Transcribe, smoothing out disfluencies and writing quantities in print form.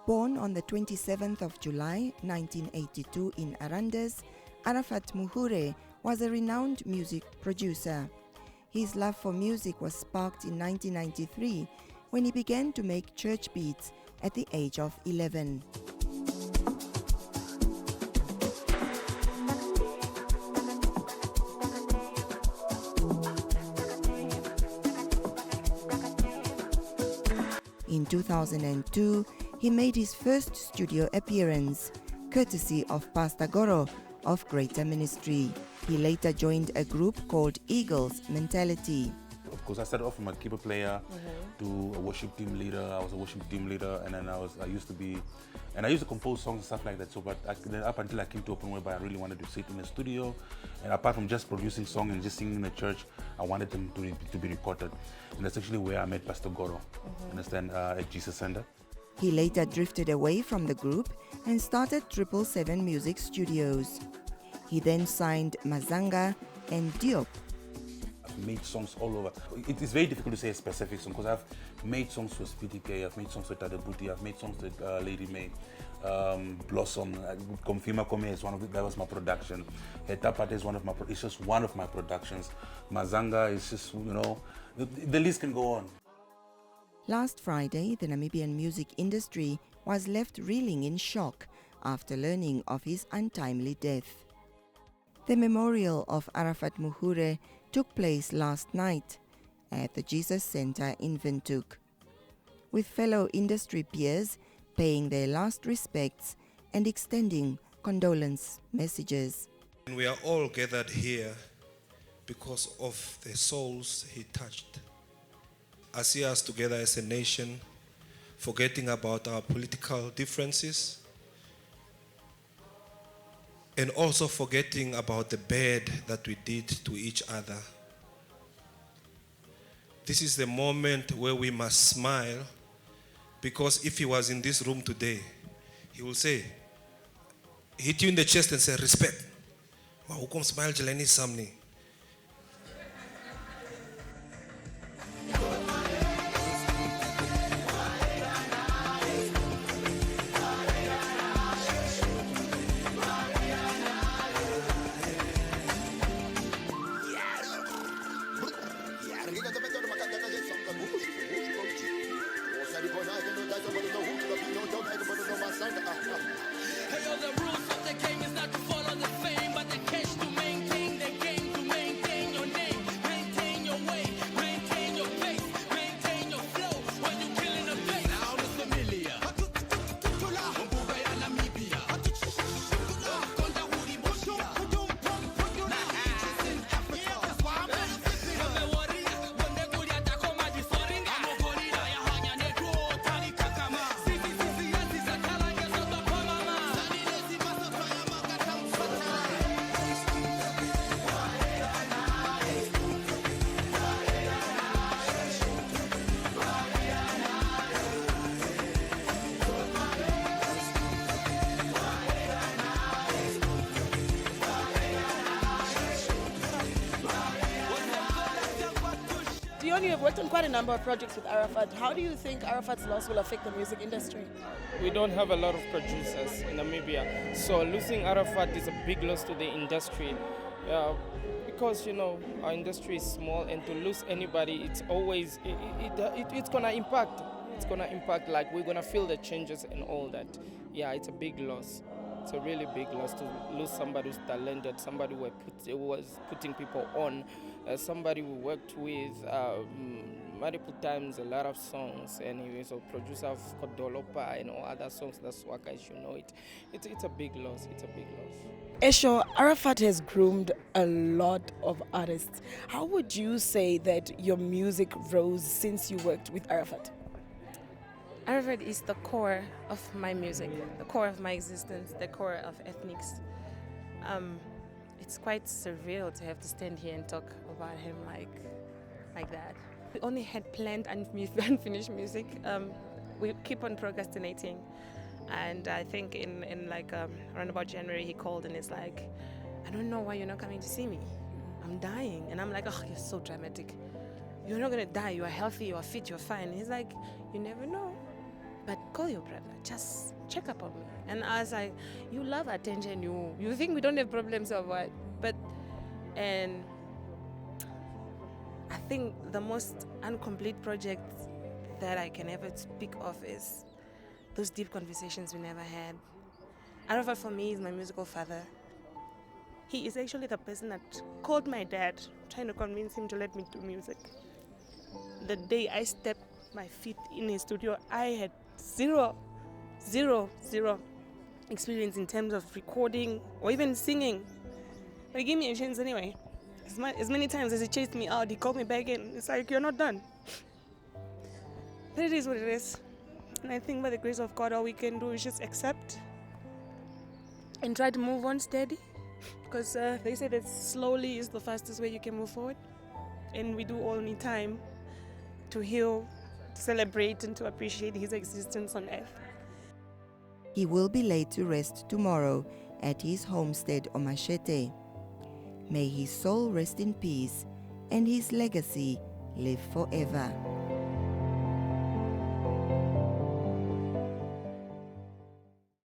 Born on the 27th of July 1982 in Arandez, Araffath Muhuure was a renowned music producer. His love for music was sparked in 1993 when he began to make church beats at the age of 11. In 2002, he made his first studio appearance, courtesy of Pastor Goro of Greater Ministry. He later joined a group called Eagles Mentality. Of course, I started off from a keyboard player to a worship team leader. I was a worship team leader, and then I used to compose songs and stuff like that. So, then up until I came to Open Whereby, I really wanted to sit in the studio, and apart from just producing songs and just singing in the church, I wanted them to be recorded, and that's actually where I met Pastor Goro. Understand, at Jesus Center. He later drifted away from the group and started 777 Music Studios. He then signed Mazanga and Diop. I've made songs all over. It is very difficult to say a specific song because I've made songs with PTK, I've made songs with Tadabuti, I've made songs with Lady May, Blossom, Confirma Come is that was my production. Etapate is it's just one of my productions. Mazanga is just, the list can go on. Last Friday, the Namibian music industry was left reeling in shock after learning of his untimely death. The memorial of Araffath Muhuure took place last night at the Jesus Center in Windhoek, with fellow industry peers paying their last respects and extending condolence messages. We are all gathered here because of the souls he touched. I see us together as a nation, forgetting about our political differences and also forgetting about the bad that we did to each other. This is the moment where we must smile, because if he was in this room today, he will say, hit you in the chest and say, respect. Ma hukom smile jelani samni. Dion, you have worked on quite a number of projects with Araffath. How do you think Araffath's loss will affect the music industry? We don't have a lot of producers in Namibia, so losing Araffath is a big loss to the industry. Because our industry is small, and to lose anybody, it's always it's gonna impact. It's gonna impact. Like, we're gonna feel the changes and all that. Yeah, it's a big loss. It's a really big loss to lose somebody who's talented, somebody who was putting people on, somebody we worked with multiple times, a lot of songs, and he was a producer of Kodolopa and all other songs. That's why guys should know it. It's a big loss. It's a big loss. Esho, Araffath has groomed a lot of artists. How would you say that your music rose since you worked with Araffath? Araffath is the core of my music, the core of my existence, the core of ethnics. It's quite surreal to have to stand here and talk about him like that. We only had planned unfinished music. We keep on procrastinating. And I think in like around about January, he called and it's like, I don't know why you're not coming to see me. I'm dying. And I'm like, oh, you're so dramatic. You're not going to die. You are healthy. You are fit. You're fine. And he's like, you never know. But call your brother. Just check up on me. And I was like, you love attention. You think we don't have problems or what? And I think the most incomplete project that I can ever speak of is those deep conversations we never had. Araffath for me is my musical father. He is actually the person that called my dad, trying to convince him to let me do music. The day I stepped my feet in his studio, I had zero experience in terms of recording or even singing. But he gave me a chance anyway. As many times as he chased me out, he called me back in. It's like, you're not done. But it is what it is. And I think by the grace of God, all we can do is just accept and try to move on steady. Because they say that slowly is the fastest way you can move forward. And we do all need time to heal, to celebrate, and to appreciate his existence on earth. He will be laid to rest tomorrow at his homestead Omashete. May his soul rest in peace and his legacy live forever.